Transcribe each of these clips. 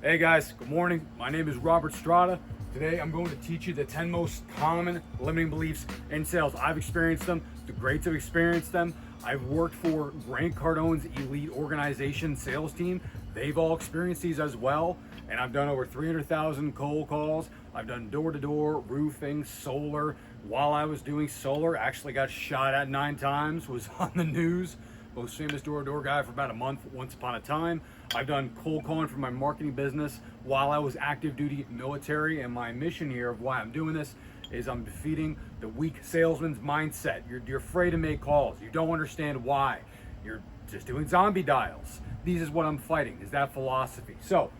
Hey guys, good morning. My name is Robert Strada. Today I'm going to teach you the 10 most common limiting beliefs in sales. I've experienced them, the greats have experienced them. I've worked for Grant Cardone's elite organization sales team. They've all experienced these as well. And I've done over 300,000 cold calls. I've done door-to-door, roofing, solar. While I was doing solar, actually got shot at 9 times, was on the news. Most famous door-to-door guy for about a month, once upon a time. I've done cold calling for my marketing business while I was active duty military, and my mission here of why I'm doing this is I'm defeating the weak salesman's mindset. You're afraid to make calls. You don't understand why. You're just doing zombie dials. This is what I'm fighting, is that philosophy. So,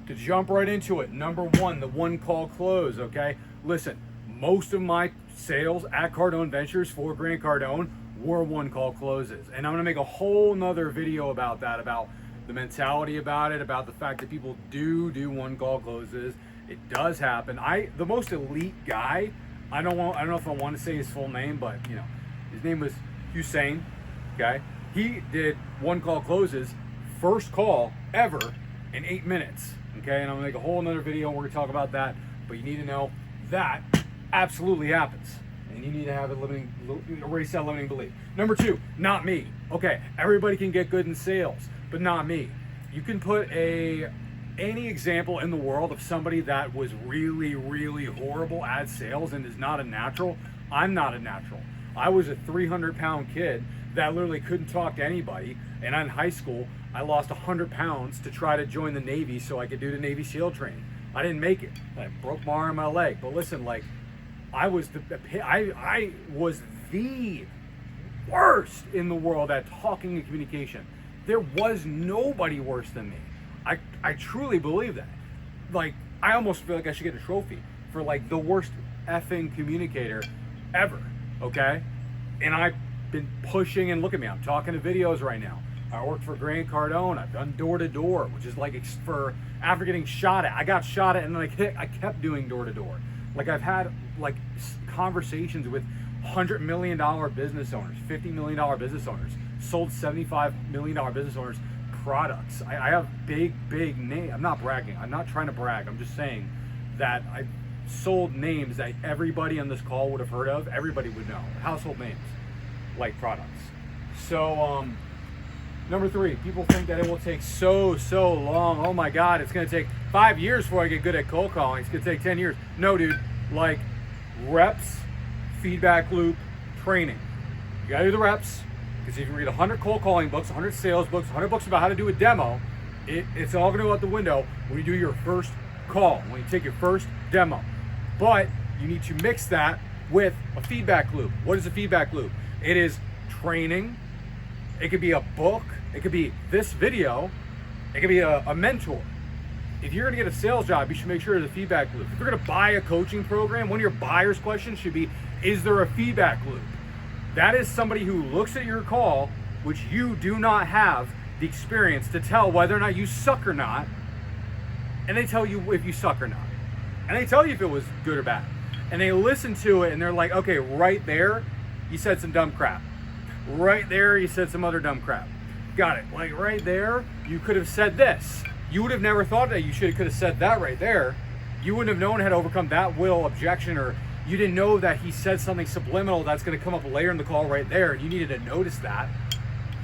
to jump right into it, number one, the one call close, okay? Listen, most of my sales at Cardone Ventures for Grant Cardone were one call closes. And I'm gonna make a whole nother video about that, about the mentality about it, about the fact that people do one call closes. It does happen. The most elite guy, I don't know if I want to say his full name, but you know, his name was Hussein, okay? He did one call closes, first call ever in 8 minutes, okay? And I'm gonna make a whole nother video and we're gonna talk about that, but you need to know that absolutely happens. And you need to have erase that limiting belief. Number two, not me. Okay, everybody can get good in sales, but not me. You can put any example in the world of somebody that was really horrible at sales and is not a natural. I'm not a natural. I was a 300-pound kid that literally couldn't talk to anybody, and in high school, I lost 100 pounds to try to join the Navy so I could do the Navy SEAL training. I didn't make it. I broke my arm and my leg. But listen, like, I was the worst in the world at talking and communication. There was nobody worse than me. I truly believe that. Like, I almost feel like I should get a trophy for like the worst effing communicator ever, okay? And I've been pushing, and look at me, I'm talking to videos right now. I worked for Grant Cardone. I've done door-to-door, which is like for after getting shot at. I got shot at and then I kept doing door-to-door. Like, I've had like conversations with $100 million business owners, $50 million business owners, sold $75 million business owners products. I have big names. I'm not bragging. I'm not trying to brag. I'm just saying that I sold names that everybody on this call would have heard of. Everybody would know. Household names, like products. So, number three, people think that it will take so long. Oh my God, it's gonna take 5 years before I get good at cold calling. It's gonna take 10 years. No, dude, like reps, feedback loop, training. You gotta do the reps, because if you read 100 cold calling books, 100 sales books, 100 books about how to do a demo, it's all gonna go out the window when you do your first call, when you take your first demo. But you need to mix that with a feedback loop. What is a feedback loop? It is training. It could be a book. It could be this video. It could be a mentor. If you're gonna get a sales job, you should make sure there's a feedback loop. If you're gonna buy a coaching program, one of your buyer's questions should be, is there a feedback loop? That is somebody who looks at your call, which you do not have the experience to tell whether or not you suck or not, and they tell you if you suck or not. And they tell you if it was good or bad. And they listen to it and they're like, okay, right there, you said some dumb crap. Right there, you said some other dumb crap. Got it. Like right there, you could have said this. You would have never thought that you could have said that right there. You wouldn't have known how to overcome that objection, or you didn't know that he said something subliminal that's going to come up later in the call right there. You needed to notice that.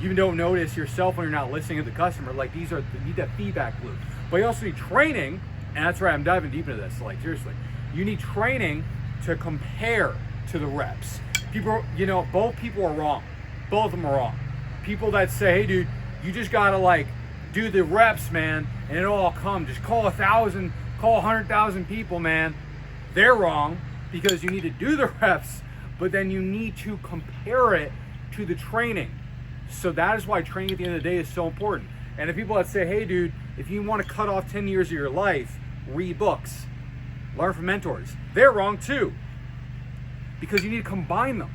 You don't notice yourself when you're not listening to the customer. Like, you need that feedback loop. But you also need training, and that's right, I'm diving deep into this. Like, seriously, you need training to compare to the reps. People, you know, both people are wrong. Both of them are wrong. People that say, hey dude, you just gotta like do the reps, man, and it'll all come. Just call 1,000, call 100,000 people, man. They're wrong, because you need to do the reps, but then you need to compare it to the training. So that is why training at the end of the day is so important. And the people that say, hey dude, if you want to cut off 10 years of your life, read books, learn from mentors. They're wrong too, because you need to combine them.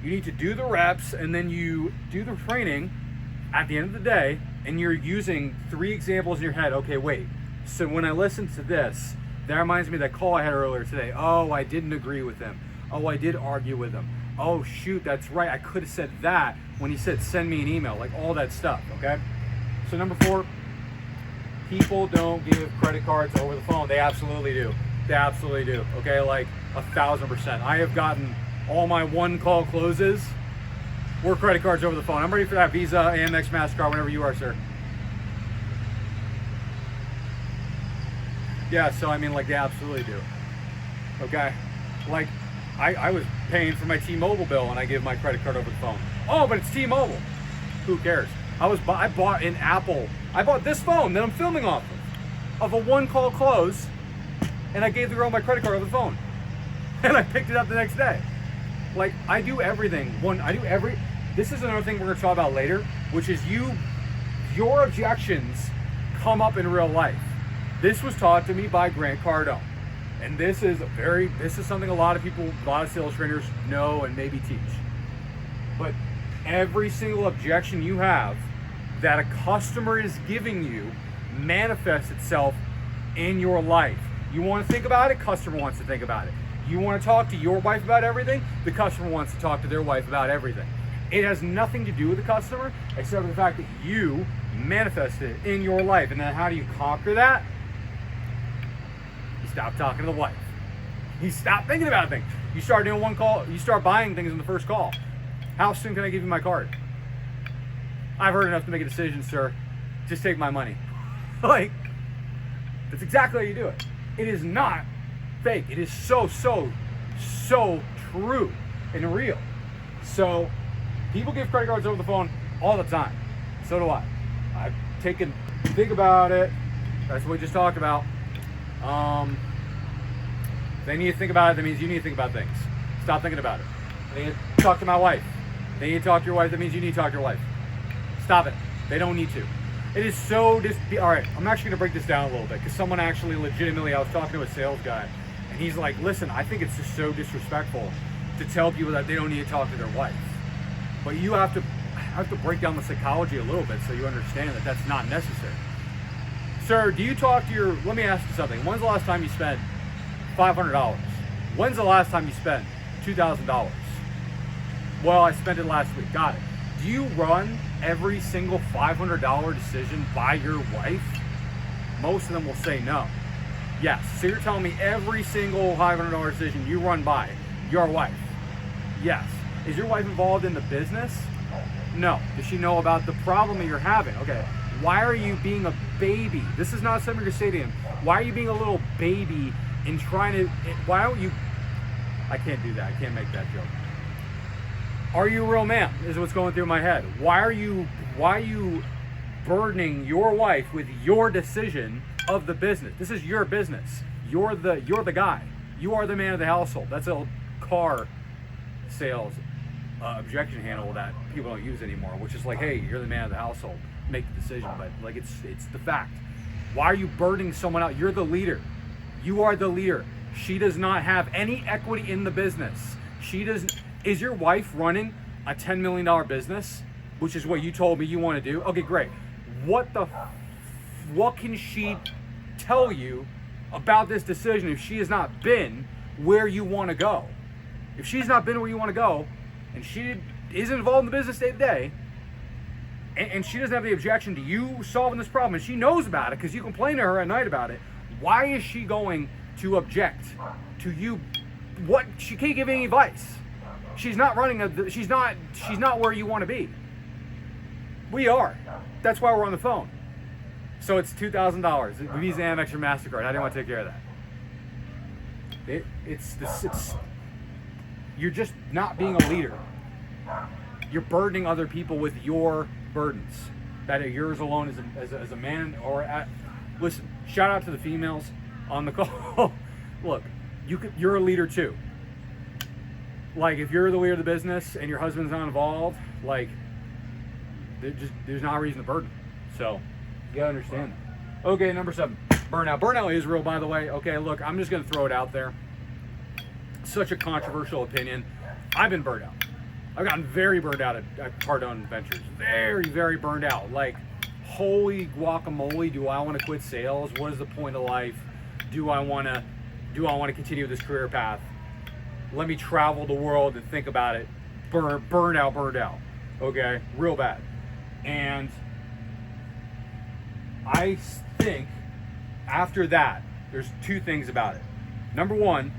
You need to do the reps, and then you do the training at the end of the day, and you're using 3 examples in your head. Okay, wait. So when I listen to this, that reminds me of that call I had earlier today. Oh, I didn't agree with him. Oh, I did argue with him. Oh, shoot, that's right. I could have said that when he said, send me an email, like all that stuff, okay? So number 4, people don't give credit cards over the phone. They absolutely do. They absolutely do. Okay, like 1,000%. I have gotten all my one call closes were credit cards over the phone. I'm ready for that Visa, Amex, MasterCard, whenever you are, sir. Yeah, so I mean, like, they absolutely do. Okay? Like, I was paying for my T-Mobile bill and I give my credit card over the phone. Oh, but it's T-Mobile. Who cares? I bought an Apple. I bought this phone that I'm filming off of a one-call close, and I gave the girl my credit card over the phone. And I picked it up the next day. Like, I do everything. This is another thing we're going to talk about later, which is your objections come up in real life. This was taught to me by Grant Cardone. And this is something a lot of sales trainers know and maybe teach. But every single objection you have that a customer is giving you manifests itself in your life. You want to think about it, customer wants to think about it. You want to talk to your wife about everything, the customer wants to talk to their wife about everything. It has nothing to do with the customer except for the fact that you manifested it in your life. And then how do you conquer that? You stop talking to the wife. You stop thinking about things. You start doing one call, you start buying things in the first call. How soon can I give you my card? I've heard enough to make a decision, sir. Just take my money. Like, that's exactly how you do it. It is not fake. It is so true and real. So, people give credit cards over the phone all the time. So do I. I've taken, think about it. That's what we just talked about. They need to think about it. That means you need to think about things. Stop thinking about it. I need to talk to my wife. They need to talk to your wife. That means you need to talk to your wife. Stop it. They don't need to. It is so all right, I'm actually going to break this down a little bit because someone actually legitimately, I was talking to a sales guy and he's like, listen, I think it's just so disrespectful to tell people that they don't need to talk to their wife. But you have to break down the psychology a little bit so you understand that that's not necessary. Sir, do you talk to your, let me ask you something. When's the last time you spent $500? When's the last time you spent $2,000? Well, I spent it last week. Got it. Do you run every single $500 decision by your wife? Most of them will say no. Yes. So you're telling me every single $500 decision you run by your wife? Yes. Is your wife involved in the business? No. Does she know about the problem that you're having? Okay. Why are you being a baby? This is not something to say to him. Why are you being a little baby and trying to, why don't you, I can't do that. I can't make that joke. Are you a real man? Is what's going through my head. Why are you burdening your wife with your decision of the business? This is your business. You're the guy. You are the man of the household. That's a car sales objection handle that people don't use anymore, which is like, hey, you're the man of the household. Make the decision, but like it's the fact. Why are you burdening someone out? You're the leader. You are the leader. She does not have any equity in the business. She doesn't. Is your wife running a $10 million business, which is what you told me you want to do? Okay, great. What can she tell you about this decision if she has not been where you want to go? If she's not been where you want to go, and she isn't involved in the business day to day, and she doesn't have the objection to you solving this problem, and she knows about it because you complain to her at night about it, why is she going to object to you? What? She can't give any advice. She's not running she's not where you want to be. We are. That's why we're on the phone. So it's $2,000. Visa, Amex, or MasterCard. How do you want to take care of that? It's you're just not being a leader. You're burdening other people with your burdens that are yours alone as a man listen, shout out to the females on the call. Look, you're a leader too. Like, if you're the leader of the business and your husband's not involved, like, there's not a reason to burden. So, you gotta understand that. Okay, number 7, burnout. Burnout is real, by the way. Okay, look, I'm just gonna throw it out there. Such a controversial opinion. I've been burned out. I've gotten very burned out at Cardone Ventures. Very, very burned out. Like, holy guacamole, do I want to quit sales? What is the point of life? Do I want to continue this career path? Let me travel the world and think about it. Burned out. Okay, real bad. And I think after that, there's two things about it. Number one,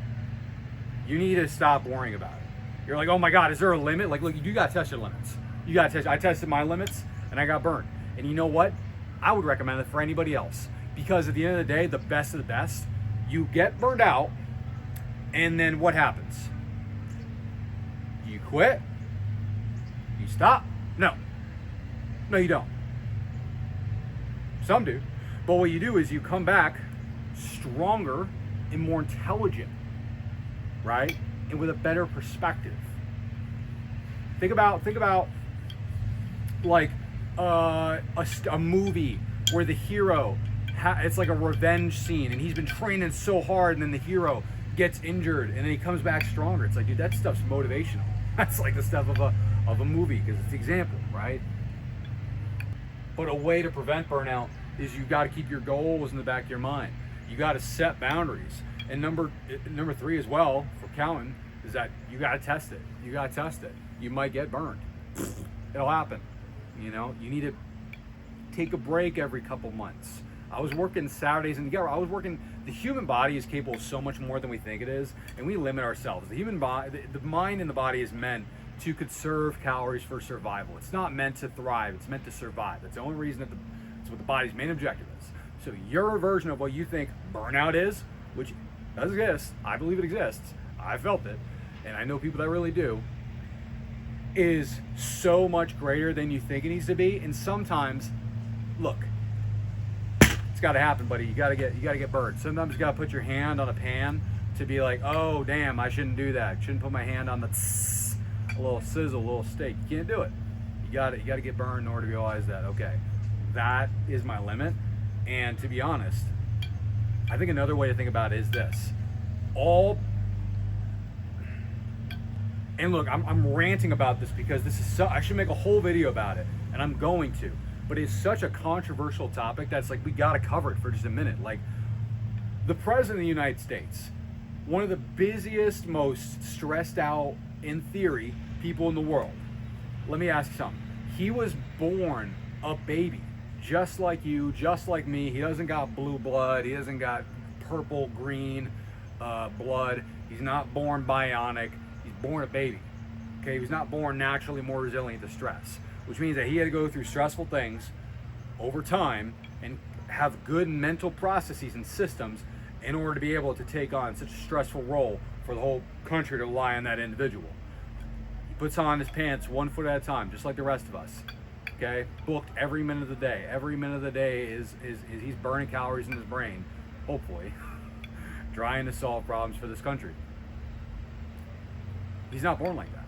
you need to stop worrying about it. You're like, oh my God, is there a limit? Like, look, you got to test your limits. You got to test. I tested my limits and I got burned. And you know what? I would recommend it for anybody else, because at the end of the day, the best of the best, you get burned out, and then what happens? You quit? You stop? No, you don't. Some do. But what you do is you come back stronger and more intelligent, right? And with a better perspective. Think about like a movie where the hero, it's like a revenge scene, and he's been training so hard, and then the hero gets injured, and then he comes back stronger. It's like, dude, that stuff's motivational. That's like the stuff of a movie, because it's the example, right? But a way to prevent burnout is you got to keep your goals in the back of your mind. You got to set boundaries. And number three as well, for counting, is that you got to test it. You got to test it. You might get burned. It'll happen. You know, you need to take a break every couple months. I was working Saturdays and the human body is capable of so much more than we think it is, and we limit ourselves. The human body, the mind and the body is meant to conserve calories for survival. It's not meant to thrive, it's meant to survive. That's the only reason it's what the body's main objective is. So your version of what you think burnout is, which does exist, I believe it exists, I felt it, and I know people that really do, is so much greater than you think it needs to be. And sometimes, look, it's got to happen, buddy. You got to get burned. Sometimes you got to put your hand on a pan to be like, oh damn, I shouldn't do that. Shouldn't put my hand on the a little sizzle, a little steak. You can't do it. You got to get burned in order to realize that, okay, that is my limit. And to be honest, I think another way to think about it is this: and look, I'm ranting about this because this is I should make a whole video about it, and I'm going to. But it's such a controversial topic that's like, we gotta cover it for just a minute. Like, the President of the United States, one of the busiest, most stressed out, in theory, people in the world. Let me ask you something. He was born a baby, just like you, just like me. He doesn't got blue blood. He doesn't got purple, green blood. He's not born bionic. He's born a baby. Okay, he's not born naturally more resilient to stress, which means that he had to go through stressful things over time and have good mental processes and systems in order to be able to take on such a stressful role for the whole country to rely on that individual. He puts on his pants 1 foot at a time, just like the rest of us. Okay, booked every minute of the day. Every minute of the day is he's burning calories in his brain, hopefully, trying to solve problems for this country. He's not born like that.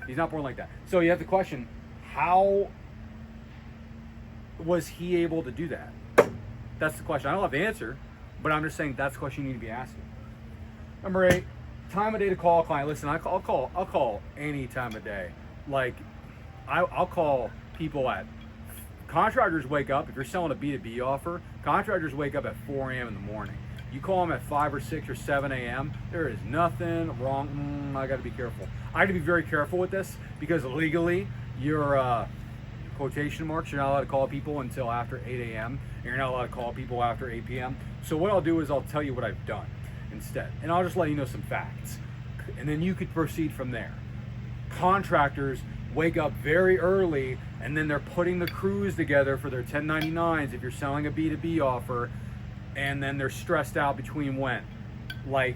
He's not born like that. So you have the question, how was he able to do that? That's the question. I don't have the answer, but I'm just saying that's the question you need to be asking. Number 8, time of day to call a client. Listen, I'll call any time of day. Like, I'll call people contractors wake up, if you're selling a B2B offer, contractors wake up at 4 a.m. in the morning. You call them at 5 or 6 or 7 a.m., there is nothing wrong. I got to be careful. I have to be very careful with this because legally, you're quotation marks, you're not allowed to call people until after 8 a.m. and you're not allowed to call people after 8 p.m. So what I'll do is I'll tell you what I've done instead, and I'll just let you know some facts, and then you could proceed from there. Contractors wake up very early, and then they're putting the crews together for their 1099s if you're selling a B2B offer, and then they're stressed out between when? Like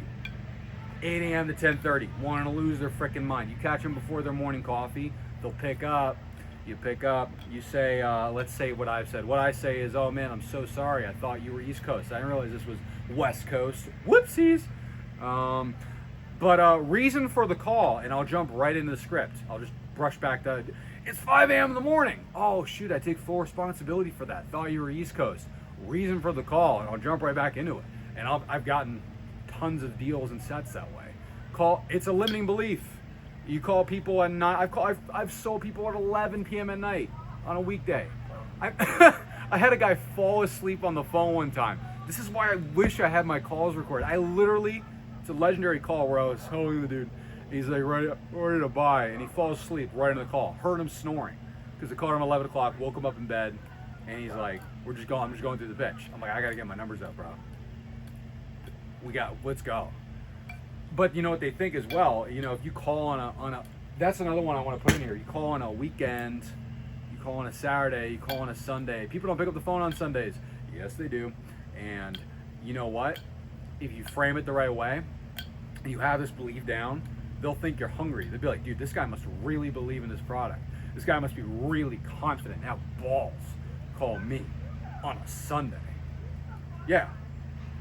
8 a.m. to 10:30, wanting to lose their freaking mind. You catch them before their morning coffee, they'll pick up. You pick up, you say, let's say what I've said. What I say is, oh man, I'm so sorry. I thought you were East Coast. I didn't realize this was West Coast. Whoopsies. But reason for the call, and I'll jump right into the script. I'll just brush back to, it's 5 a.m. in the morning. Oh shoot, I take full responsibility for that. Thought you were East Coast. Reason for the call, and I'll jump right back into it. And I've gotten tons of deals and sets that way. It's a limiting belief. You call people at night. I've sold people at 11 p.m. at night on a weekday. I had a guy fall asleep on the phone one time. This is why I wish I had my calls recorded. It's a legendary call where I was telling the dude, he's like ready to buy, and he falls asleep right in the call. Heard him snoring because I called him at 11 o'clock, woke him up in bed, and he's like, I'm just going through the pitch. I'm like, I gotta get my numbers up, bro. Let's go. But you know what they think as well, you know, if you call on a that's another one I want to put in here. You call on a weekend, you call on a Saturday, you call on a Sunday. People don't pick up the phone on Sundays. Yes, they do. And you know what? If you frame it the right way, and you have this belief down, they'll think you're hungry. They'll be like, dude, this guy must really believe in this product. This guy must be really confident and have balls. Call me on a Sunday. Yeah,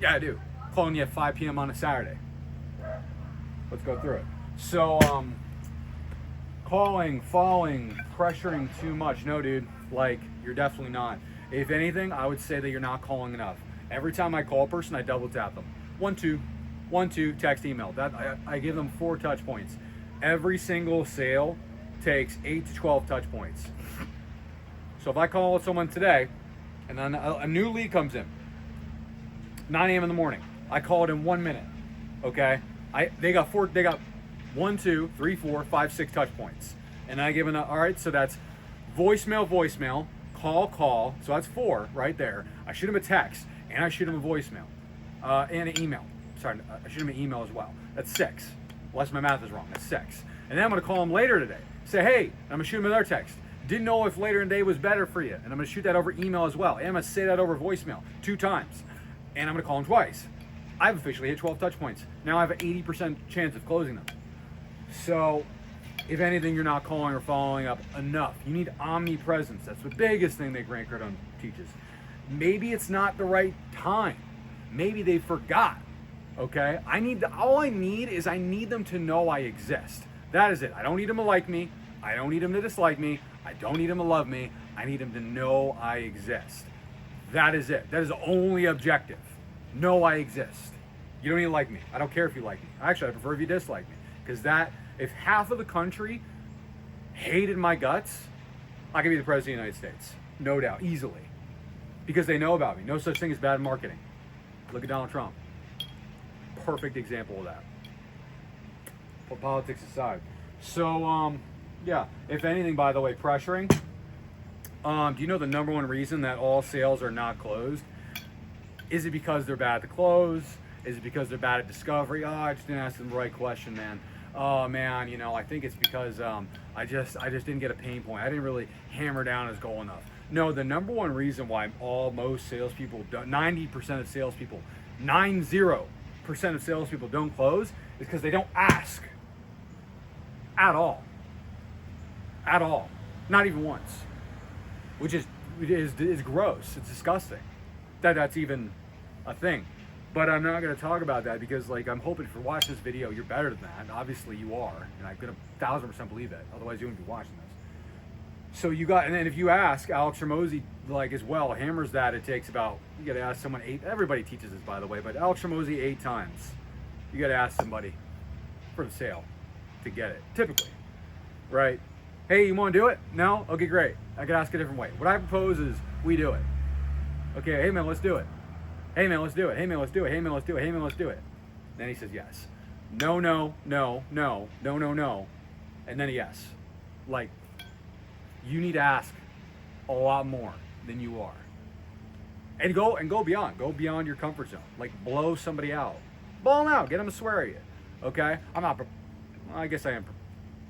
I do. Calling you at 5 p.m. on a Saturday. Let's go through it. So, calling, falling, pressuring too much. No, dude, like, you're definitely not. If anything, I would say that you're not calling enough. Every time I call a person, I double tap them. 1, 2, text, email. I give them 4 touch points. Every single sale takes 8 to 12 touch points. So if I call someone today, and then a new lead comes in, 9 a.m. in the morning, I call it in 1 minute. Okay, they got 1, 2, 3, 4, 5, 6 touch points, and I give them all right. So that's voicemail, call. So that's 4 right there. I shoot them a text, and I shoot them a voicemail, and an email. Sorry, I shoot them an email as well. That's 6. Unless my math is wrong, that's 6. And then I'm gonna call them later today. Say, hey, and I'm gonna shoot them another text. Didn't know if later in the day was better for you, and I'm gonna shoot that over email as well. And I'm gonna say that over voicemail 2 times, and I'm gonna call them twice. I've officially hit 12 touch points. Now I have an 80% chance of closing them. So, if anything, you're not calling or following up enough. You need omnipresence. That's the biggest thing that Grant Cardone teaches. Maybe it's not the right time. Maybe they forgot. Okay? All I need is I need them to know I exist. That is it. I don't need them to like me. I don't need them to dislike me. I don't need them to love me. I need them to know I exist. That is it. That is the only objective. Know I exist. You don't need to like me. I don't care if you like me. Actually, I prefer if you dislike me. Because if half of the country hated my guts, I could be the president of the United States. No doubt. Easily. Because they know about me. No such thing as bad marketing. Look at Donald Trump. Perfect example of that. Put politics aside. So, yeah. If anything, by the way, pressuring. Do you know the number one reason that all sales are not closed? Is it because they're bad at the close? Is it because they're bad at discovery? Oh, I just didn't ask them the right question, man. Oh man, you know, I think it's because I just didn't get a pain point. I didn't really hammer down his goal enough. No, the number one reason why most salespeople, 90% of salespeople, 90% of salespeople don't close is because they don't ask at all. At all. Not even once. Which is gross. It's disgusting. That's even a thing. But I'm not going to talk about that because, like, I'm hoping if you're watching this video, you're better than that. Obviously, you are, and I'm going to 1000% believe it. Otherwise, you wouldn't be watching this. So and then if you ask, Alex Hormozi, like, as well, hammers that it takes about, you got to ask someone 8. Everybody teaches this, by the way, but Alex Hormozi 8 times. You got to ask somebody for the sale to get it, typically, right? Hey, you want to do it? No? Okay, great. I can ask a different way. What I propose is we do it. Okay, hey man, let's do it. Hey man, let's do it. Hey man, let's do it. Hey man, let's do it. Hey man, let's do it. Then he says yes. No. And then a yes. Like, you need to ask a lot more than you are. And go beyond. Go beyond your comfort zone. Like, blow somebody out. Blow them out. Get them to swear at you. Okay? I guess I am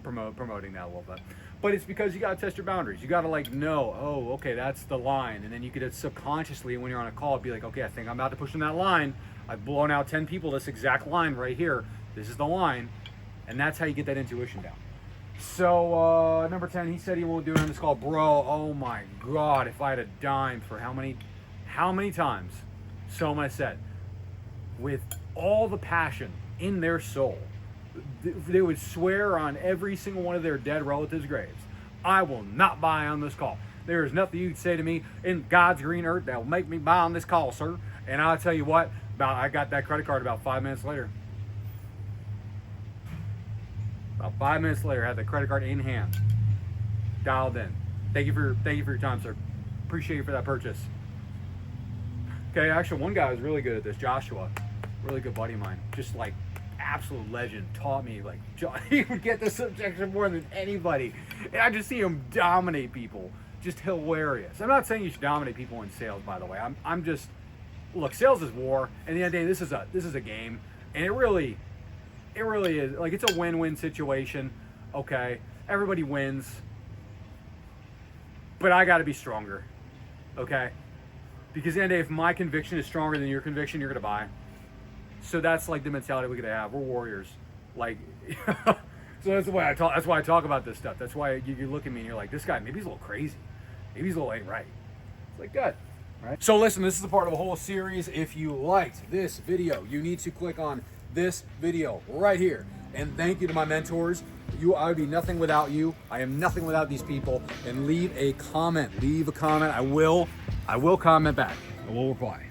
promoting that a little bit. But it's because you got to test your boundaries. You got to, like, know, oh, okay, that's the line. And then you could subconsciously, when you're on a call, be like, okay, I think I'm about to push in that line. I've blown out 10 people this exact line right here. This is the line. And that's how you get that intuition down. So, number 10, he said he won't do it on this call. Bro, oh my God, if I had a dime for how many times someone has said, with all the passion in their soul, they would swear on every single one of their dead relatives' graves, I will not buy on this call. There is nothing you can say to me in God's green earth that will make me buy on this call, sir. And I'll tell you what, I got that credit card about 5 minutes later. About 5 minutes later, I had the credit card in hand, dialed in. Thank you for your time, sir. Appreciate you for that purchase. Okay, actually, one guy was really good at this, Joshua, really good buddy of mine, just like absolute legend, taught me, like, he would get this objection more than anybody, and I just see him dominate people just hilarious. I'm not saying you should dominate people in sales, by the way. I'm just, look, sales is war. And at the end of the day, this is a game, and it really is. Like, it's a win-win situation. Okay, everybody wins, but I got to be stronger. Okay, because at the end of the day, if my conviction is stronger than your conviction, you're gonna buy. So that's like the mentality we gotta have. We're warriors. Like, so that's the way I talk. That's why I talk about this stuff. That's why you look at me and you're like, this guy, maybe he's a little crazy. Maybe he's a little ain't right. It's like, good. Right? So listen, this is a part of a whole series. If you liked this video, you need to click on this video right here. And thank you to my mentors. I would be nothing without you. I am nothing without these people. And leave a comment. Leave a comment. I will comment back. I will reply.